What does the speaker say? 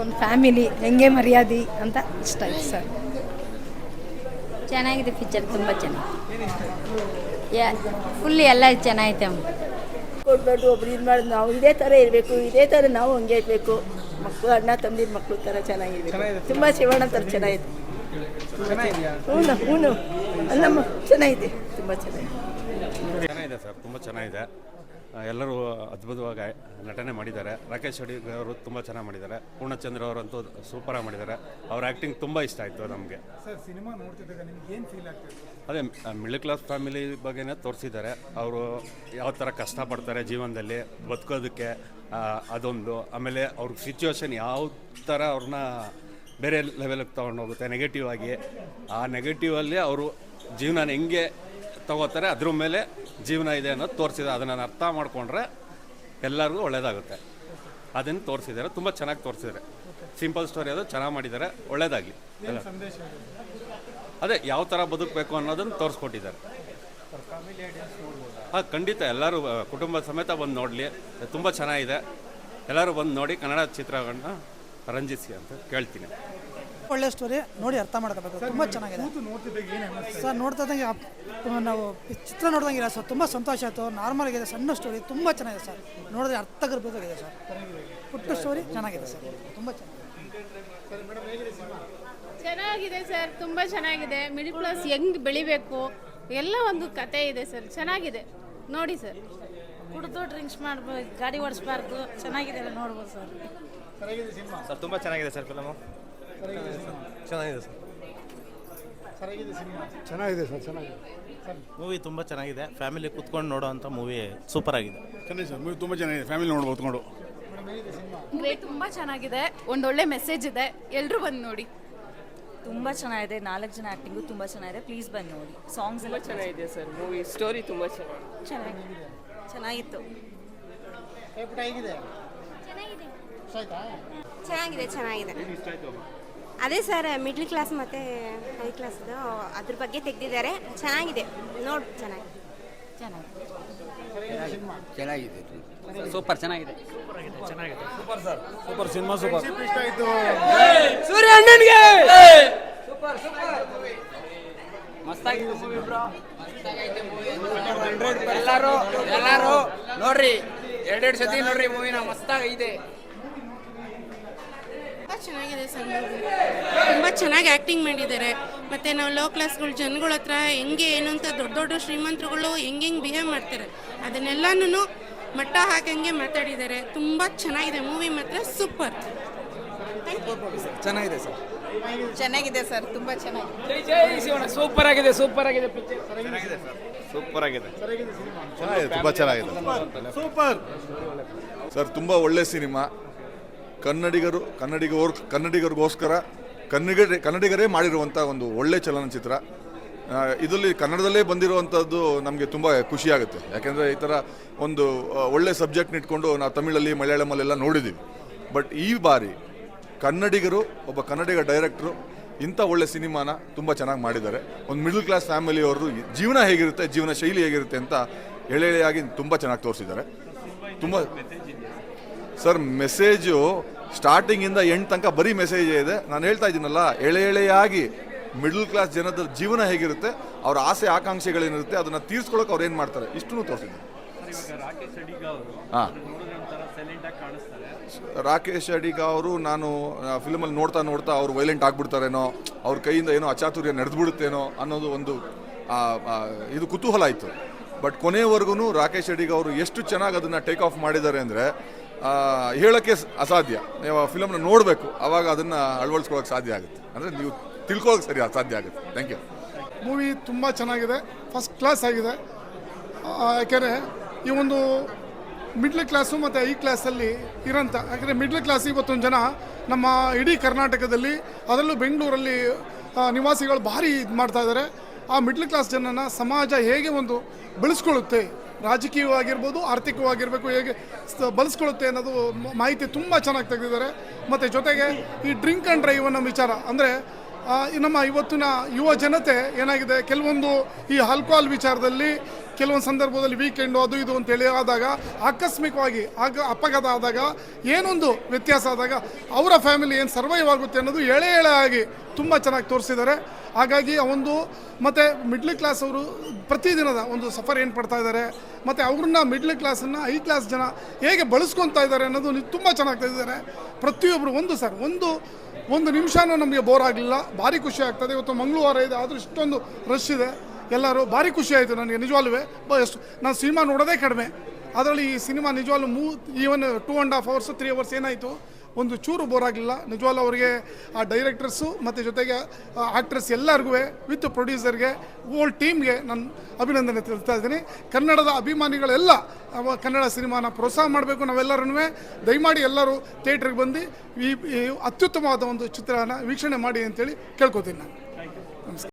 ಒಂದು ಫ್ಯಾಮಿಲಿ ಹೆಂಗೆ ಮರ್ಯಾದೆ ಅಂತ ಇಷ್ಟ ಆಯ್ತು ಸರ್. ಚೆನ್ನಾಗಿದೆ ಪಿಕ್ಚರ್, ತುಂಬ ಚೆನ್ನಾಗಿ ಫುಲ್ ಎಲ್ಲ ಚೆನ್ನಾಗೈತೆ. ಕೊಡಬೇಡಿ ಒಬ್ರು ಇದು ಮಾಡಿ ನಾವು ಇದೇ ಥರ ಇರಬೇಕು, ಇದೇ ಥರ ನಾವು ಹಂಗೆ ಇರಬೇಕು. ಮಕ್ಕಳು ಅಣ್ಣ ತಂದಿರ ಮಕ್ಕಳು ಥರ ಚೆನ್ನಾಗಿರ್ಬೇಕು. ತುಂಬ ಶಿವಣ್ಣ ಥರ ಚೆನ್ನಾಗಿದೆ. ಹ್ಞೂ ನಮ್ಮ ಚೆನ್ನಾಗಿದೆ, ತುಂಬ ಚೆನ್ನಾಗಿದೆ ಸರ್, ತುಂಬ ಚೆನ್ನಾಗಿದೆ. ಎಲ್ಲರೂ ಅದ್ಭುತವಾಗಿ ನಟನೆ ಮಾಡಿದ್ದಾರೆ. ರಾಕೇಶ್ ಅಡಿಗ ಅವರು ತುಂಬ ಚೆನ್ನಾಗಿ ಮಾಡಿದ್ದಾರೆ. ಪೂರ್ಣಚಂದ್ರ ಅವರಂತೂ ಸೂಪರಾಗಿ ಮಾಡಿದ್ದಾರೆ. ಅವ್ರ ಆ್ಯಕ್ಟಿಂಗ್ ತುಂಬ ಇಷ್ಟ ಆಯಿತು ನಮಗೆ. ಅದೇ ಮಿಡಲ್ ಕ್ಲಾಸ್ ಫ್ಯಾಮಿಲಿ ಬಗ್ಗೆನೇ ತೋರಿಸಿದ್ದಾರೆ. ಅವರು ಯಾವ ಥರ ಕಷ್ಟಪಡ್ತಾರೆ ಜೀವನದಲ್ಲಿ ಬದುಕೋದಕ್ಕೆ, ಅದೊಂದು. ಆಮೇಲೆ ಅವ್ರ ಸಿಚುವೇಶನ್ ಯಾವ ಥರ ಅವ್ರನ್ನ ಬೇರೆ ಲೆವೆಲಿಗೆ ತೊಗೊಂಡೋಗುತ್ತೆ ನೆಗೆಟಿವ್ ಆಗಿ. ಆ ನೆಗೆಟಿವಲ್ಲಿ ಅವರು ಜೀವನ ಹೆಂಗೆ ತಗೋತಾರೆ, ಅದ್ರ ಮೇಲೆ ಜೀವನ ಇದೆ ಅನ್ನೋದು ತೋರಿಸಿದ್ದಾರೆ. ಅದನ್ನು ಅರ್ಥ ಮಾಡಿಕೊಂಡ್ರೆ ಎಲ್ಲರಿಗೂ ಒಳ್ಳೆಯದಾಗುತ್ತೆ. ಅದನ್ನು ತೋರಿಸಿದ್ದಾರೆ, ತುಂಬ ಚೆನ್ನಾಗಿ ತೋರಿಸಿದ್ದಾರೆ. ಸಿಂಪಲ್ ಸ್ಟೋರಿ ಅದು ಚೆನ್ನಾಗಿ ಮಾಡಿದ್ದಾರೆ, ಒಳ್ಳೆಯದಾಗಲಿ. ಅದೇ ಯಾವ ಥರ ಬದುಕಬೇಕು ಅನ್ನೋದನ್ನು ತೋರಿಸ್ಕೊಟ್ಟಿದ್ದಾರೆ. ಖಂಡಿತ ಎಲ್ಲರೂ ಕುಟುಂಬ ಸಮೇತ ಬಂದು ನೋಡಲಿ, ತುಂಬ ಚೆನ್ನಾಗಿದೆ. ಎಲ್ಲರೂ ಬಂದು ನೋಡಿ ಕನ್ನಡ ಚಿತ್ರಗಳನ್ನ ರಂಜಿಸಿ ಅಂತ ಕೇಳ್ತೀನಿ. ಒಳ್ಳೆ ಸ್ಟೋರಿ, ನೋಡಿ ಅರ್ಥ ಮಾಡ್ಕೋಬೇಕು. ತುಂಬ ಚೆನ್ನಾಗಿದೆ ಸರ್. ನೋಡ್ತಿದ್ದಂಗೆ ನಾವು ಚಿತ್ರ ನೋಡ್ದಂಗಿಲ್ಲ ಸರ್, ತುಂಬ ಸಂತೋಷ ಆಯಿತು. ನಾರ್ಮಲ್ ಆಗಿದೆ, ಸಣ್ಣ ಸ್ಟೋರಿ, ತುಂಬ ಚೆನ್ನಾಗಿದೆ ಸರ್. ನೋಡಿದ್ರೆ ಅರ್ಥ ಆಗಬೇಕಾಗಿದೆ ಸರ್. ಪುಟ್ಟ ಸ್ಟೋರಿ ಚೆನ್ನಾಗಿದೆ ಸರ್, ತುಂಬ ಚೆನ್ನಾಗಿದೆ ಸರ್, ತುಂಬ ಚೆನ್ನಾಗಿದೆ. ಮಿಡಿಲ್ ಕ್ಲಾಸ್ ಹೆಂಗೆ ಬೆಳಿಬೇಕು ಎಲ್ಲ ಒಂದು ಕತೆ ಇದೆ ಸರ್, ಚೆನ್ನಾಗಿದೆ ನೋಡಿ ಸರ್. ಕುಡಿದು ಡ್ರಿಂಕ್ಸ್ ಮಾಡ್ಬೋದು, ಗಾಡಿ ಓಡಿಸ್ಬಾರ್ದು, ಚೆನ್ನಾಗಿದೆ ನೋಡ್ಬೋದು ಸರ್. ಸರ್ ತುಂಬ ಚೆನ್ನಾಗಿದೆ ಸರ್ ಫಿಲಮು. ಚೆನ್ನಾಗಿದೆ ಸರ್, ಚೆನ್ನಾಗಿದೆ ಸರ್, ಚೆನ್ನಾಗಿದೆ. ಮೂವಿ ತುಂಬ ಚೆನ್ನಾಗಿದೆ. ಫ್ಯಾಮಿಲಿ ಕೂತ್ಕೊಂಡು ನೋಡೋ ಅಂಥ ಮೂವಿ ಸೂಪರ್ ಆಗಿದೆ. ಚೆನ್ನಾಗಿದೆ ಸರ್, ಮೂವಿ ತುಂಬ ಚೆನ್ನಾಗಿದೆ. ಫ್ಯಾಮಿಲಿ ನೋಡ್ಬೋದು ಕೊಂಡು. ತುಂಬ ಚೆನ್ನಾಗಿದೆ, ಒಂದೊಳ್ಳೆ ಮೆಸೇಜ್ ಇದೆ, ಎಲ್ಲರೂ ಬಂದು ನೋಡಿ. ತುಂಬ ಚೆನ್ನಾಗಿದೆ, 4 ಜನ ಆ್ಯಕ್ಟಿಂಗು ತುಂಬ ಚೆನ್ನಾಗಿದೆ. ಪ್ಲೀಸ್ ಬಂದು ನೋಡಿ. ಸಾಂಗ್ಸ್ ಎಲ್ಲ ಚೆನ್ನಾಗಿದೆ ಸರ್. ಮೂವಿ ಸ್ಟೋರಿ ತುಂಬ ಚೆನ್ನಾಗಿತ್ತು. ಚೆನ್ನಾಗಿದೆ. ಅದೇ ಸರ್, ಮಿಡ್ಲ್ ಕ್ಲಾಸ್ ಮತ್ತು ಹೈ ಕ್ಲಾಸ್ದು ಅದ್ರ ಬಗ್ಗೆ ತೆಗೆದಿದ್ದಾರೆ. ಚೆನ್ನಾಗಿದೆ, ನೋಡಿ ಚೆನ್ನಾಗಿದೆ. ಸೂಪರ್ ಚೆನ್ನಾಗಿದೆ. Super sir, super cinema, super. ಇಷ್ಟ ಆಯಿತು. ಸೂರ್ಯ ಅಣ್ಣನಿಗೆ ಸೂಪರ್ ಮಸ್ತಾಗಿದೆ ಮೂವಿ ಬ್ರೋ. ಎಲ್ಲರೂ ನೋಡ್ರಿ, 2 ಸತಿ ನೋಡ್ರಿ ಮೂವಿನ. ಮಸ್ತಾಗಿದೆ, ಚೆನ್ನಾಗಿದೆ ಸರ್. ತುಂಬ ಚೆನ್ನಾಗಿ ಆ್ಯಕ್ಟಿಂಗ್ ಮಾಡಿದ್ದಾರೆ. ಮತ್ತು ನಾವು ಲೋ ಕ್ಲಾಸ್ಗಳು ಜನಗಳ ಹತ್ರ ಹೆಂಗೆ ಏನು ಅಂತ ದೊಡ್ಡ ಶ್ರೀಮಂತರುಗಳು ಹೆಂಗೆ ಬಿಹೇವ್ ಮಾಡ್ತಾರೆ ಅದನ್ನೆಲ್ಲನೂ ಮಟ್ಟ ಹಾಕಂಗೆ ಮಾತಾಡಿದ್ದಾರೆ. ತುಂಬ ಚೆನ್ನಾಗಿದೆ ಮೂವಿ, ಮಾತ್ರ ಸೂಪರ್. ಚೆನ್ನಾಗಿದೆ ಸರ್, ಚೆನ್ನಾಗಿದೆ ಸರ್, ತುಂಬ ಚೆನ್ನಾಗಿದೆ. ಸೂಪರ್ ಆಗಿದೆ, ಸೂಪರ್ ಆಗಿದೆ. ಸೂಪರ್ ಆಗಿದೆ, ಚೆನ್ನಾಗಿದೆ, ತುಂಬ ಚೆನ್ನಾಗಿದೆ. ಸೂಪರ್ ಸರ್, ತುಂಬ ಒಳ್ಳೆ ಸಿನಿಮಾ. ಕನ್ನಡಿಗರಿಗೋಸ್ಕರ ಕನ್ನಡಿಗರೇ ಮಾಡಿರುವಂಥ ಒಂದು ಒಳ್ಳೆ ಚಲನಚಿತ್ರ. ಇದರಲ್ಲಿ ಕನ್ನಡದಲ್ಲೇ ಬಂದಿರುವಂಥದ್ದು ನಮಗೆ ತುಂಬ ಖುಷಿಯಾಗುತ್ತೆ. ಯಾಕೆಂದರೆ ಈ ಥರ ಒಂದು ಒಳ್ಳೆ ಸಬ್ಜೆಕ್ಟ್ನ ಇಟ್ಕೊಂಡು ನಾವು ತಮಿಳಲ್ಲಿ ಮಲಯಾಳಮಲ್ಲೆಲ್ಲ ನೋಡಿದ್ದೀವಿ. ಬಟ್ ಈ ಬಾರಿ ಒಬ್ಬ ಕನ್ನಡಿಗ ಡೈರೆಕ್ಟ್ರು ಇಂಥ ಒಳ್ಳೆ ಸಿನಿಮಾನ ತುಂಬ ಚೆನ್ನಾಗಿ ಮಾಡಿದ್ದಾರೆ. ಒಂದು ಮಿಡಲ್ ಕ್ಲಾಸ್ ಫ್ಯಾಮಿಲಿಯವರು ಜೀವನ ಹೇಗಿರುತ್ತೆ, ಜೀವನ ಶೈಲಿ ಹೇಗಿರುತ್ತೆ ಅಂತ ಎಳೆಯಾಗಿ ತುಂಬ ಚೆನ್ನಾಗಿ ತೋರಿಸಿದ್ದಾರೆ. ತುಂಬ ಸರ್, ಮೆಸೇಜು ಸ್ಟಾರ್ಟಿಂಗಿಂದ ಎಂಡ್ ತನಕ ಬರೀ ಮೆಸೇಜೇ ಇದೆ. ನಾನು ಹೇಳ್ತಾ ಇದ್ದೀನಲ್ಲ, ಎಳೆಯಾಗಿ ಮಿಡಲ್ ಕ್ಲಾಸ್ ಜನದ ಜೀವನ ಹೇಗಿರುತ್ತೆ, ಅವ್ರ ಆಸೆ ಆಕಾಂಕ್ಷೆಗಳೇನಿರುತ್ತೆ, ಅದನ್ನು ತೀರ್ಸ್ಕೊಳ್ಳೋಕೆ ಅವ್ರು ಏನು ಮಾಡ್ತಾರೆ, ಇಷ್ಟೂ ತೋರಿಸಿದ್ದಾರೆ. ಹಾಂ, ರಾಕೇಶ್ ಅಡಿಗ ಅವರು ನಾನು ಫಿಲ್ಮಲ್ಲಿ ನೋಡ್ತಾ ಅವ್ರು ವೈಲೆಂಟ್ ಆಗಿಬಿಡ್ತಾರೇನೋ, ಅವ್ರ ಕೈಯಿಂದ ಏನೋ ಅಚಾತುರ್ಯ ನಡೆದ್ಬಿಡುತ್ತೇನೋ ಅನ್ನೋದು ಒಂದು ಇದು ಕುತೂಹಲ ಆಯಿತು. ಬಟ್ ಕೊನೆಯವರೆಗೂ ರಾಕೇಶ್ ಅಡಿಗ ಅವರು ಎಷ್ಟು ಚೆನ್ನಾಗಿ ಅದನ್ನು ಟೇಕ್ ಆಫ್ ಮಾಡಿದ್ದಾರೆ ಅಂದರೆ ಹೇಳೋಕ್ಕೆ ಅಸಾಧ್ಯ. ನೀವು ಫಿಲಮ್ನ ನೋಡಬೇಕು, ಆವಾಗ ಅದನ್ನು ಅಳವಡಿಸ್ಕೊಳ್ಳೋಕೆ ಸಾಧ್ಯ ಆಗುತ್ತೆ. ಅಂದರೆ ನೀವು ತಿಳ್ಕೊಳ್ಳೋಕೆ ಸಾಧ್ಯ ಆಗುತ್ತೆ. Thank you. ಮೂವಿ ತುಂಬ ಚೆನ್ನಾಗಿದೆ, ಫಸ್ಟ್ ಕ್ಲಾಸ್ ಆಗಿದೆ. ಯಾಕೆಂದರೆ ಈ ಒಂದು ಮಿಡ್ಲ್ ಕ್ಲಾಸು ಮತ್ತು ಹೈ ಕ್ಲಾಸಲ್ಲಿ ಇರೋಂಥ, ಯಾಕೆಂದರೆ ಮಿಡ್ಲ್ ಕ್ಲಾಸ್ ಇವತ್ತೊಂದು ಜನ ನಮ್ಮ ಇಡೀ ಕರ್ನಾಟಕದಲ್ಲಿ, ಅದರಲ್ಲೂ ಬೆಂಗಳೂರಲ್ಲಿ ನಿವಾಸಿಗಳು ಭಾರಿ ಇದು ಮಾಡ್ತಾ ಇದ್ದಾರೆ. ಆ ಮಿಡ್ಲ್ ಕ್ಲಾಸ್ ಜನನ ಸಮಾಜ ಹೇಗೆ ಒಂದು ಬೆಳೆಸ್ಕೊಳ್ಳುತ್ತೆ, ರಾಜಕೀಯವಾಗಿರ್ಬೋದು, ಆರ್ಥಿಕವಾಗಿರಬೇಕು, ಹೇಗೆ ಬಳಸ್ಕೊಳ್ಳುತ್ತೆ ಅನ್ನೋದು ಮಾಹಿತಿ ತುಂಬ ಚೆನ್ನಾಗಿ ತೆಗೆದಿದ್ದಾರೆ. ಮತ್ತು ಜೊತೆಗೆ ಈ ಡ್ರಿಂಕ್ ಆ್ಯಂಡ್ ಡ್ರೈವ್ ಅನ್ನೋ ವಿಚಾರ, ಅಂದರೆ ನಮ್ಮ ಇವತ್ತಿನ ಯುವ ಜನತೆ ಏನಾಗಿದೆ, ಕೆಲವೊಂದು ಈ ಆಲ್ಕೋಹಾಲ್ ವಿಚಾರದಲ್ಲಿ ಕೆಲವೊಂದು ಸಂದರ್ಭದಲ್ಲಿ ವೀಕೆಂಡು ಅದು ಇದು ಅಂತೇಳಿ ಆದಾಗ ಆಕಸ್ಮಿಕವಾಗಿ ಅಪಘಾತ ಆದಾಗ ಏನೊಂದು ವ್ಯತ್ಯಾಸ ಆದಾಗ ಅವರ ಫ್ಯಾಮಿಲಿ ಏನು ಸರ್ವೈವ್ ಆಗುತ್ತೆ ಅನ್ನೋದು ಎಳೆ ಆಗಿ ತುಂಬ ಚೆನ್ನಾಗಿ ತೋರಿಸಿದ್ದಾರೆ. ಹಾಗಾಗಿ ಒಂದು ಮತ್ತು ಮಿಡ್ಲ್ ಕ್ಲಾಸ್ ಅವರು ಪ್ರತಿದಿನದ ಒಂದು ಸಫರ್ ಏನು ಪಡ್ತಾ ಇದ್ದಾರೆ ಮತ್ತು ಅವ್ರನ್ನ ಮಿಡ್ಲ್ ಕ್ಲಾಸನ್ನು ಹೈ ಕ್ಲಾಸ್ ಜನ ಹೇಗೆ ಬಳಸ್ಕೊತಾ ಇದ್ದಾರೆ ಅನ್ನೋದು ತುಂಬ ಚೆನ್ನಾಗಿ ತೆಗೆದಿದ್ದಾರೆ. ಪ್ರತಿಯೊಬ್ಬರು ಒಂದು ನಿಮಿಷನೂ ನಮಗೆ ಬೋರ್ ಆಗಲಿಲ್ಲ, ಭಾರಿ ಖುಷಿ ಆಗ್ತದೆ. ಇವತ್ತು ಮಂಗಳವಾರ ಇದೆ ಆದರೂ ಇಷ್ಟೊಂದು ರಶ್ ಇದೆ, ಎಲ್ಲರೂ ಭಾರಿ ಖುಷಿ ಆಯಿತು ನನಗೆ ನಿಜವಾಗ್ಲೂ. ಎಷ್ಟು ನಾನು ಸಿನಿಮಾ ನೋಡೋದೇ ಕಡಿಮೆ, ಅದರಲ್ಲಿ ಈ ಸಿನಿಮಾ ನಿಜವಾಗ್ಲೂ ಈವನ್ 2.5 hours 3 hours ಏನಾಯಿತು, ಒಂದು ಚೂರು ಬೋರ್ ಆಗಲಿಲ್ಲ ನಿಜವಾಗ್ಲೂ. ಅವರಿಗೆ ಆ ಡೈರೆಕ್ಟರ್ಸು ಮತ್ತು ಜೊತೆಗೆ ಆ್ಯಕ್ಟ್ರೆಸ್ ಎಲ್ಲರಿಗೂ ವಿತ್ ಪ್ರೊಡ್ಯೂಸರ್ಗೆ ಹೋಲ್ ಟೀಮ್ಗೆ ನಾನು ಅಭಿನಂದನೆ ತಿಳಿಸ್ತಾ ಇದ್ದೀನಿ. ಕನ್ನಡದ ಅಭಿಮಾನಿಗಳೆಲ್ಲ ಕನ್ನಡ ಸಿನಿಮಾನ ಪ್ರೋತ್ಸಾಹ ಮಾಡಬೇಕು. ನಾವೆಲ್ಲರೂ ದಯಮಾಡಿ ಎಲ್ಲರೂ ಥಿಯೇಟ್ರಿಗೆ ಬಂದು ಈ ಅತ್ಯುತ್ತಮವಾದ ಒಂದು ಚಿತ್ರನ ವೀಕ್ಷಣೆ ಮಾಡಿ ಅಂತೇಳಿ ಕೇಳ್ಕೊತೀನಿ ನಾನು. ನಮಸ್ಕಾರ.